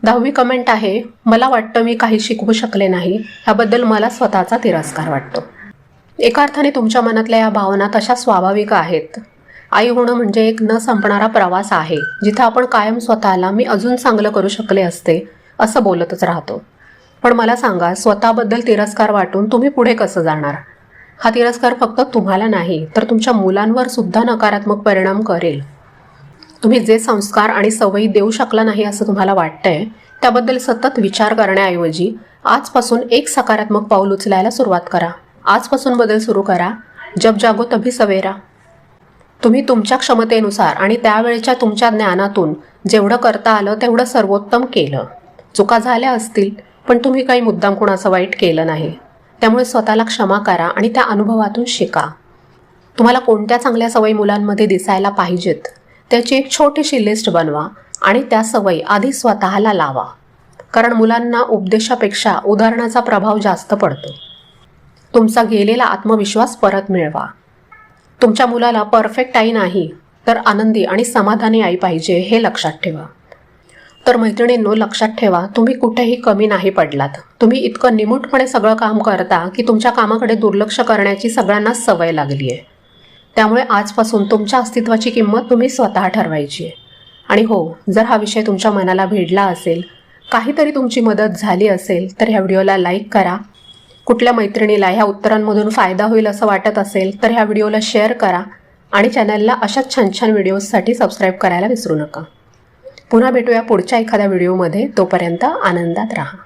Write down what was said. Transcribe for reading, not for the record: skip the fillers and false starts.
10वी कमेंट आहे, मला वाटतं मी काही शिकवू शकले नाही, ह्याबद्दल मला स्वतःचा तिरस्कार वाटतो. एका अर्थाने तुमच्या मनातल्या या भावना तशा स्वाभाविक आहेत. आई होणं म्हणजे एक न संपणारा प्रवास आहे, जिथं आपण कायम स्वतःला मी अजून चांगलं करू शकले असते असं बोलतच राहतो. पण मला सांगा, स्वतःबद्दल तिरस्कार वाटून तुम्ही पुढे कसं जाणार? हा तिरस्कार फक्त तुम्हाला नाही तर तुमच्या मुलांवर सुद्धा नकारात्मक परिणाम करेल. तुम्ही जे संस्कार आणि सवयी देऊ शकला नाही असं तुम्हाला वाटतंय, त्याबद्दल सतत विचार करण्याऐवजी आजपासून एक सकारात्मक पाऊल उचलायला सुरुवात करा. आजपासून बदल सुरू करा. जब जागो तभी सवेरा. तुम्ही तुमच्या क्षमतेनुसार आणि त्यावेळेच्या तुमच्या ज्ञानातून जेवढं करता आलं तेवढं सर्वोत्तम केलं. चुका झाल्या असतील, पण तुम्ही काही मुद्दाम कुणाचं वाईट केलं नाही. त्यामुळे स्वतःला क्षमा करा आणि त्या अनुभवातून शिका. तुम्हाला कोणत्या चांगल्या सवयी मुलांमध्ये दिसायला पाहिजेत त्याची एक छोटीशी लिस्ट बनवा आणि त्या सवयी आधी स्वतःला लावा. कारण मुलांना उपदेशापेक्षा उदाहरणाचा प्रभाव जास्त पडतो. तुमचा गेलेला आत्मविश्वास परत मिळवा. तुमच्या मुलाला परफेक्ट आई नाही तर आनंदी आणि समाधानी आई पाहिजे हे लक्षात ठेवा. तर मैत्रिणींनो, लक्षात ठेवा, तुम्ही कुठेही कमी नाही पडलात. तुम्ही इतकं निमूटपणे सगळं काम करता की तुमच्या कामाकडे दुर्लक्ष करण्याची सगळ्यांनाच सवय लागली आहे. त्यामुळे आजपासून तुमच्या अस्तित्वाची किंमत तुम्ही स्वतः ठरवायची आहे. आणि हो, जर हा विषय तुमच्या मनाला भिडला असेल, काहीतरी तुमची मदत झाली असेल तर ह्या व्हिडिओला लाईक करा. कुठल्या मैत्रिणीला ह्या उत्तरांमधून फायदा होईल असं वाटत असेल तर ह्या व्हिडिओला शेअर करा आणि चॅनलला अशाच छान छान व्हिडिओजसाठी सबस्क्राईब करायला विसरू नका. पुन्हा भेटूया पुढच्या एखाद्या व्हिडिओमध्ये. तोपर्यंत आनंदात राहा.